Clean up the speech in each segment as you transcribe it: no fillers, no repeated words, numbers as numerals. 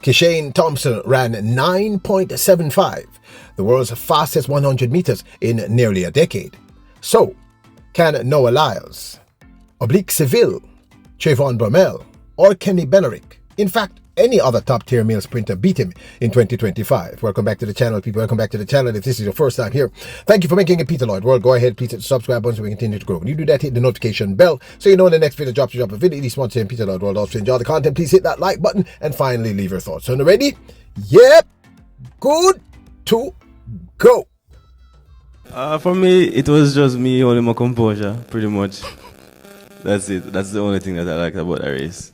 Kishane Thompson ran 9.75, the world's fastest 100 meters in nearly a decade. So, can Noah Lyles, Oblique Seville, Trayvon Bromell, or Bednarek, in fact, any other top-tier male sprinter, beat him in 2025? Welcome back to the channel, people. Welcome back to the channel. If this is your first time here, thank you for making it Peter Lloyd World. Go ahead, please hit the subscribe button so we continue to grow. When you do that, hit the notification bell so you know when the next video drops, you drop a video. This one saying Peter Lloyd World. Also enjoy the content. Please hit that like button and finally leave your thoughts. So, ready? Yep. Good to go. For me, it was just me holding my composure, pretty much. That's it. That's the only thing that I liked about the race.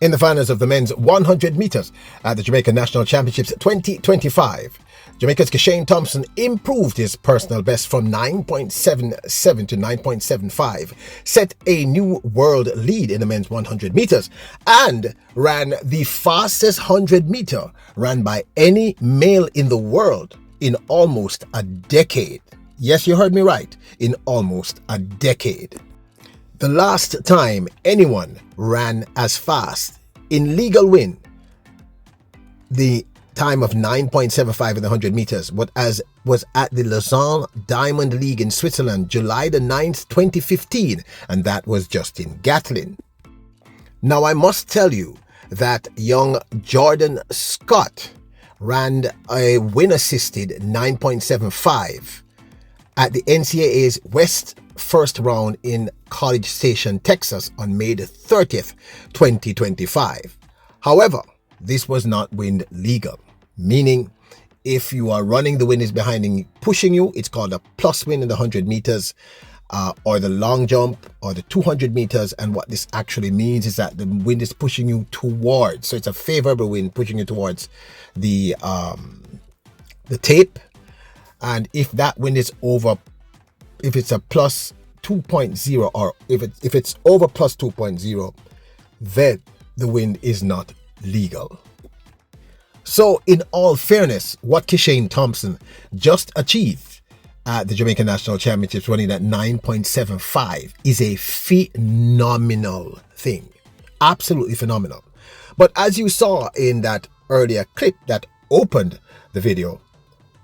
In the finals of the men's 100 meters at the Jamaican National Championships 2025, Jamaica's Kishane Thompson improved his personal best from 9.77 to 9.75, set a new world lead in the men's 100 meters, and ran the fastest 100 meter ran by any male in the world in almost a decade. Yes, you heard me right, in almost a decade. The last time anyone ran as fast in legal win, the time of 9.75 in the 100 meters, but as was at the Lausanne Diamond League in Switzerland, July the 9th, 2015, and that was Justin Gatlin. Now, I must tell you that young Jordan Scott ran a win-assisted 9.75 at the NCAA's West First Round in College Station, Texas on May the 30th, 2025. However, this was not wind legal, meaning if you are running, the wind is behind and pushing you, it's called a plus wind in the 100 meters or the long jump or the 200 meters. And what this actually means is that the wind is pushing you towards, so it's a favorable wind pushing you towards the tape. And if that wind is over, if it's a plus 2.0 or if it's over plus 2.0, then the wind is not legal. So in all fairness, what Kishane Thompson just achieved at the Jamaican National Championships running at 9.75 is a phenomenal thing. Absolutely phenomenal. But as you saw in that earlier clip that opened the video,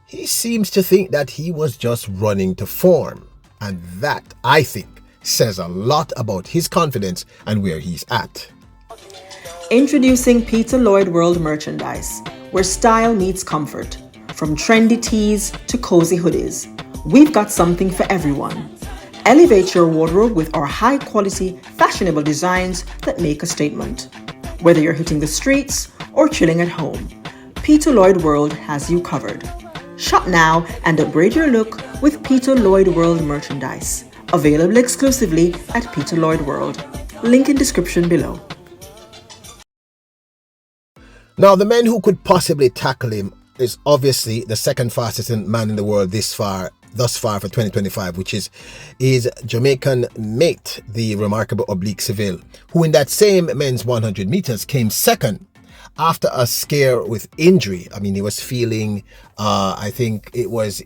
he seems to think that he was just running to form. And that, I think, says a lot about his confidence and where he's at. Introducing Peter Lloyd World merchandise, where style meets comfort. From trendy tees to cozy hoodies, we've got something for everyone. Elevate your wardrobe with our high-quality, fashionable designs that make a statement. Whether you're hitting the streets or chilling at home, Peter Lloyd World has you covered. Shop now and upgrade your look with Peter Lloyd World merchandise. Available exclusively at Peter Lloyd World. Link in description below. Now, the man who could possibly tackle him is obviously the second fastest man in the world thus far for 2025, which is Jamaican mate, the remarkable Oblique Seville, who in that same men's 100 meters came second after a scare with injury. I mean, he was feeling, I think it was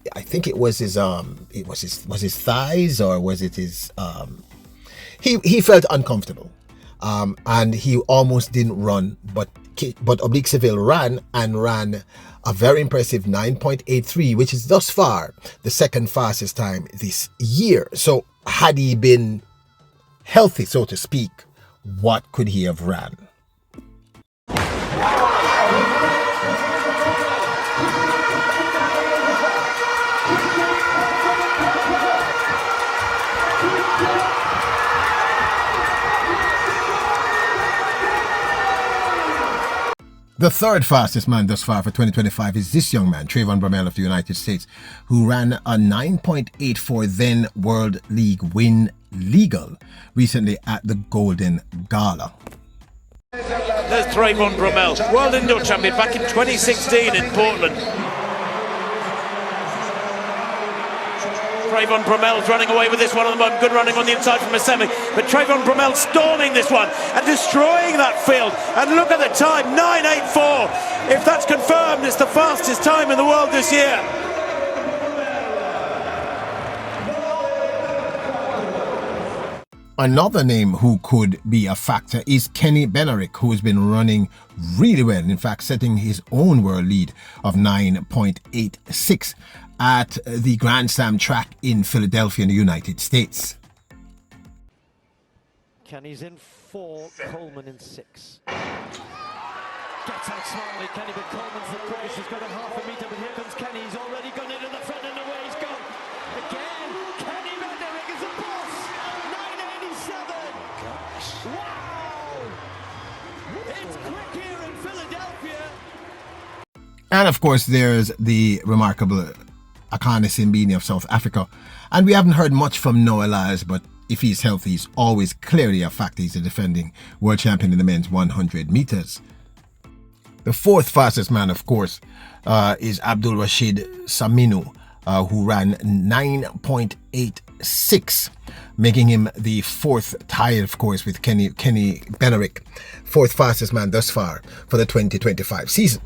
his thighs, or was it his, he felt uncomfortable. And he almost didn't run, but Oblique Seville ran a very impressive 9.83, which is thus far the second fastest time this year. So had he been healthy, so to speak, what could he have ran? The third fastest man thus far for 2025 is this young man, Trayvon Bromell of the United States, who ran a 9.84 then World League win legal recently at the Golden Gala. There's Trayvon Bromell, World Indoor Champion back in 2016 in Portland. Trayvon Bromell's running away with this one at the moment. Good running on the inside from Assembly. But Trayvon Bromell storming this one and destroying that field. And look at the time, 9.84. If that's confirmed, it's the fastest time in the world this year. Another name who could be a factor is Bednarek, who has been running really well, in fact setting his own world lead of 9.86 at the Grand Slam track in Philadelphia in the United States. Kenny's in 4, Coleman in 6. Gets out smartly, Kenny, but Coleman's the quickest. He's got a half a metre, but here comes Kenny. He's already gone into the front and away he's gone. Again, Kenny Bednarek is a boss. 9.87. Wow! It's quick here in Philadelphia. And of course, there's the remarkable Akane Simbini of South Africa. And we haven't heard much from Noah Lyles, but if he's healthy, he's always clearly a factor. He's the defending world champion in the men's 100 meters. The fourth fastest man, of course, is Abdul Rashid Saminu, who ran 9.86, making him the fourth, tied, of course, with Kenny Bednarek, fourth fastest man thus far for the 2025 season.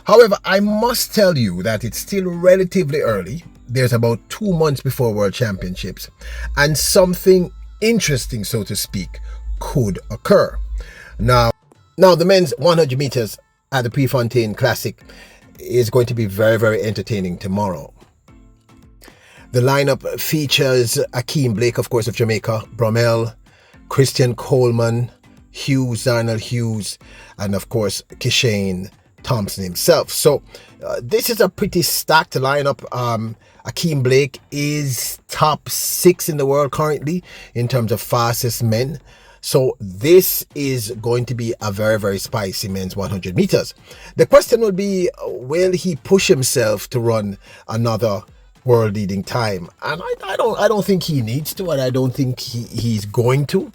However, I must tell you that it's still relatively early. There's about 2 months before World Championships, and something interesting, so to speak, could occur. Now the men's 100 meters at the Prefontaine Classic is going to be very, very entertaining tomorrow. The lineup features Akeem Blake, of course, of Jamaica, Bromell, Christian Coleman, Darnell Hughes, and of course Kishane Thompson himself. So this is a pretty stacked lineup. Akeem Blake is top 6 in the world currently in terms of fastest men. So this is going to be a very, very spicy men's 100 meters. The question will be, will he push himself to run another world leading time? And I don't think he needs to, and I don't think he's going to.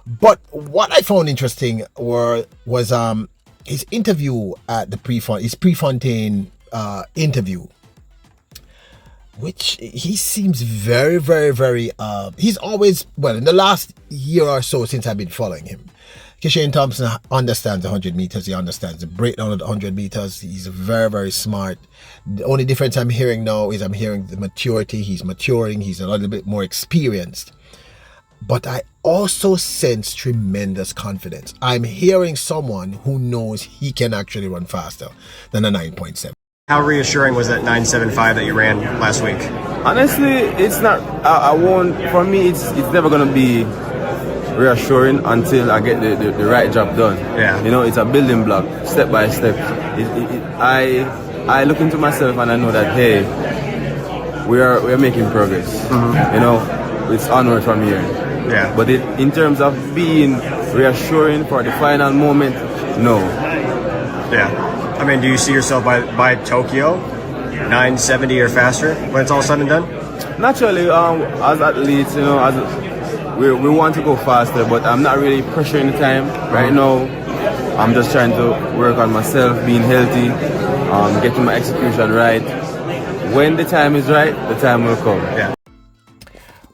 But what I found interesting was his interview at the Prefontaine interview, which he seems very, very, very, he's always, well, in the last year or so since I've been following him, Kishane Thompson understands 100 meters. He understands the breakdown of the 100 meters. He's very, very smart. The only difference I'm hearing now is I'm hearing the maturity. He's maturing. He's a little bit more experienced. But I also sense tremendous confidence. I'm hearing someone who knows he can actually run faster than a 9.7. How reassuring was that 9.75 that you ran last week? Honestly, it's not. I won't. For me, it's never gonna be reassuring until I get the right job done. Yeah. You know, it's a building block, step by step. I look into myself and I know that, hey, we are making progress. Mm-hmm. You know, it's onward from here. Yeah. But in terms of being reassuring for the final moment, no. Yeah. I mean, do you see yourself by Tokyo, 9.70 or faster when it's all said and done? Naturally, as athletes, you know, we want to go faster, but I'm not really pressuring the time right now. I'm just trying to work on myself, being healthy, getting my execution right. When the time is right, the time will come. Yeah.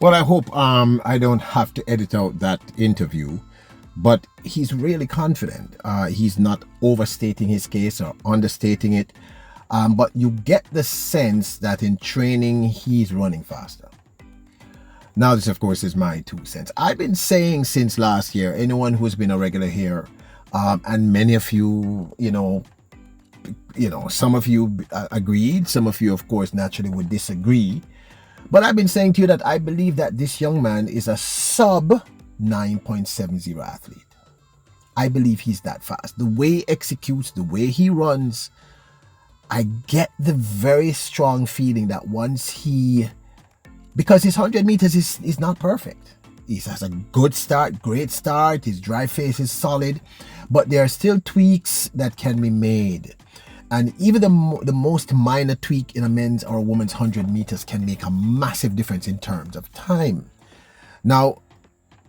Well, I hope I don't have to edit out that interview, but he's really confident. He's not overstating his case or understating it, but you get the sense that in training he's running faster. Now, this, of course, is my 2 cents. I've been saying since last year, anyone who's been a regular here, and many of you, you know, some of you agreed, some of you, of course, naturally would disagree. But I've been saying to you that I believe that this young man is a sub 9.70 athlete. I believe he's that fast. The way he executes, the way he runs, I get the very strong feeling that once because his 100 meters is not perfect. He has a good start, great start. His drive face is solid, but there are still tweaks that can be made. And even the most minor tweak in a men's or a woman's 100 meters can make a massive difference in terms of time. Now,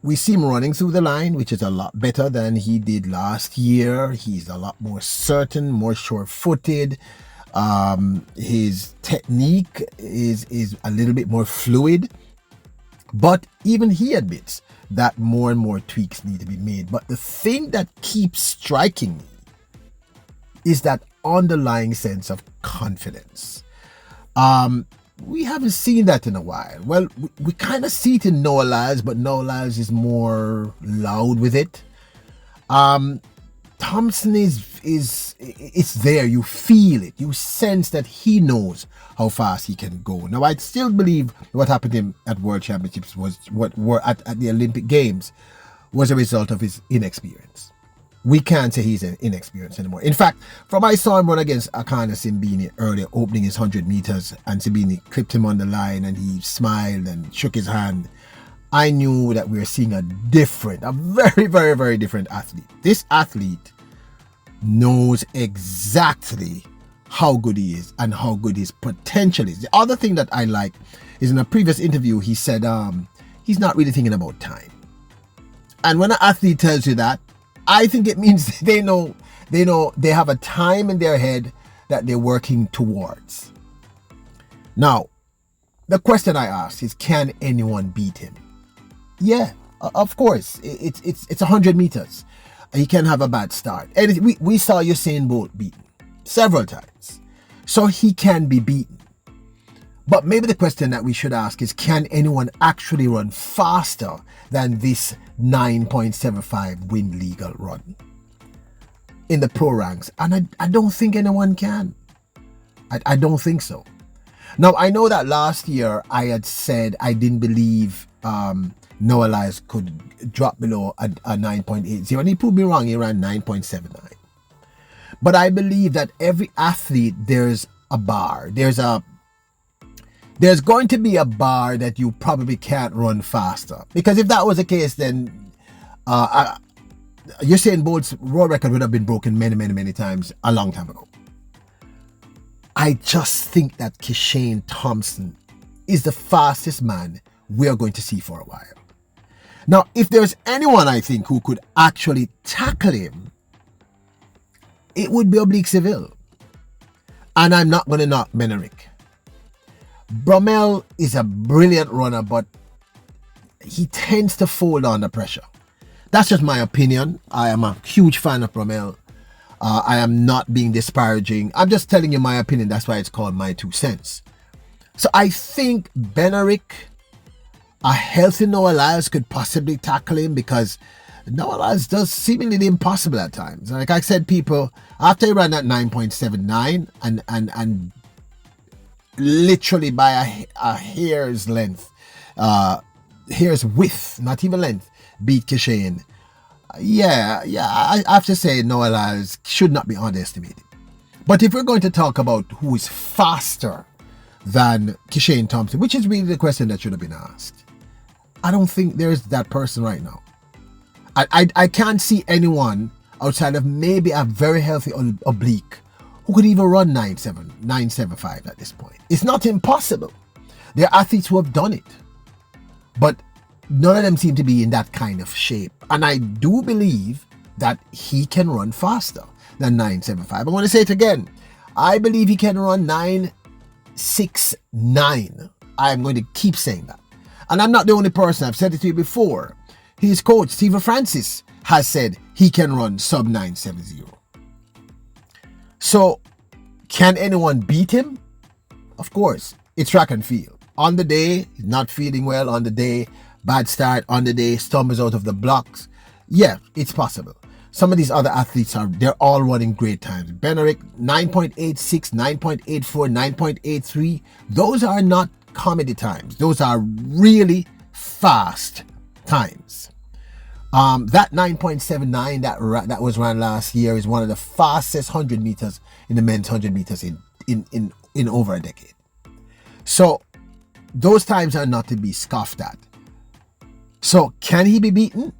we see him running through the line, which is a lot better than he did last year. He's a lot more certain, more sure-footed. His technique is a little bit more fluid, but even he admits that more and more tweaks need to be made. But the thing that keeps striking me is that underlying sense of confidence. We haven't seen that in a while. Well, we kind of see it in Noah Lyles, but Noah Lyles is more loud with it. Thompson it's there. You feel it. You sense that he knows how fast he can go. Now, I still believe what happened to him at World Championships was what were at the Olympic Games was a result of his inexperience. We can't say he's inexperienced anymore. In fact, from I saw him run against Akana Simbini earlier, opening his 100 meters, and Simbini clipped him on the line and he smiled and shook his hand, I knew that we were seeing a very, very, very different athlete. This athlete knows exactly how good he is and how good his potential is. The other thing that I like is in a previous interview, he said he's not really thinking about time. And when an athlete tells you that, I think it means they have a time in their head that they're working towards. Now, the question I asked is, can anyone beat him? Yeah, of course. It's 100 meters. He can have a bad start. And we saw Usain Bolt beaten several times. So he can be beaten. But maybe the question that we should ask is, can anyone actually run faster than this 9.75 win legal run in the pro ranks? And I don't think anyone can. I don't think so. Now, I know that last year I had said I didn't believe Noah Lyles could drop below a 9.80, and he proved me wrong. He ran 9.79. But I believe that every athlete, there's a bar. There's going to be a bar that you probably can't run faster. Because if that was the case, then Usain Bolt's world record would have been broken many, many, many times a long time ago. I just think that Kishane Thompson is the fastest man we're going to see for a while. Now, if there's anyone I think who could actually tackle him, it would be Oblique Seville. And I'm not going to knock Bednarek. Bromell is a brilliant runner, but he tends to fold under pressure. That's just my opinion. I am a huge fan of Bromell. I am not being disparaging. I'm just telling you my opinion. That's why it's called my 2 cents. So I think Bednarek, a healthy Noah Lyles, could possibly tackle him, because Noah Lyles does seemingly the impossible at times. Like I said, people, after he ran that 9.79 and literally by a hair's length, hair's width, not even length, beat Kishane. I have to say Noah Lyles should not be underestimated. But if we're going to talk about who is faster than Kishane Thompson, which is really the question that should have been asked, I don't think there's that person right now. I can't see anyone outside of maybe a very healthy Oblique who could even run 9.75 at this point. It's not impossible. There are athletes who have done it, but none of them seem to be in that kind of shape. And I do believe that he can run faster than 9.75. I want to say it again. I believe he can run 9.69. I'm going to keep saying that. And I'm not the only person. I've said it to you before. His coach, Stephen Francis, has said he can run sub 9.70. So, can anyone beat him? Of course. It's track and field. On the day, he's not feeling well. On the day, bad start. On the day, stumbles out of the blocks. Yeah, it's possible. Some of these other athletes they're all running great times. Bednarek, 9.86, 9.84, 9.83. Those are not comedy times. Those are really fast times. That 9.79 that was run last year is one of the fastest 100 meters in the men's 100 meters in over a decade. So those times are not to be scoffed at. So can he be beaten?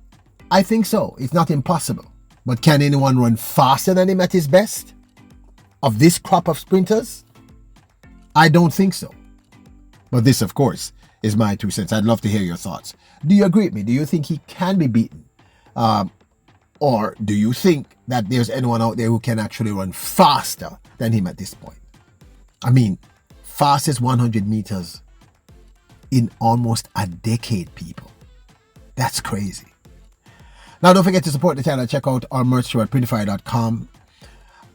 I think so. It's not impossible. But can anyone run faster than him at his best? Of this crop of sprinters? I don't think so. But this, of course, is my 2 cents. I'd love to hear your thoughts. Do you agree with me? Do you think he can be beaten? Or do you think that there's anyone out there who can actually run faster than him at this point? I mean, fastest 100 meters in almost a decade, people. That's crazy. Now, don't forget to support the channel. Check out our merch show at prettyfire.com.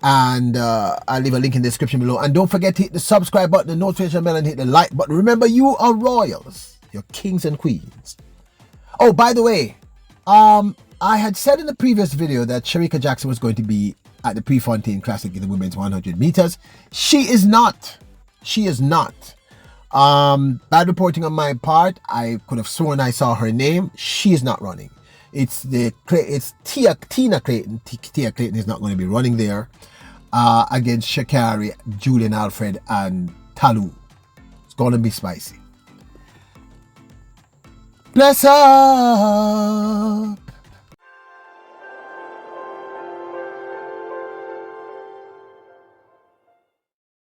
And I'll leave a link in the description below. And don't forget to hit the subscribe button, the notification bell, and hit the like button. Remember, you are royals. You're kings and queens. Oh, by the way, I had said in the previous video that Shericka Jackson was going to be at the Prefontaine Classic in the women's 100 meters. She is not. She is not. Bad reporting on my part. I could have sworn I saw her name. She is not running. It's Tina Clayton. Tia Clayton is not going to be running there against Sha'Carri, Julian Alfred, and Talu. It's going to be spicy. Bless up.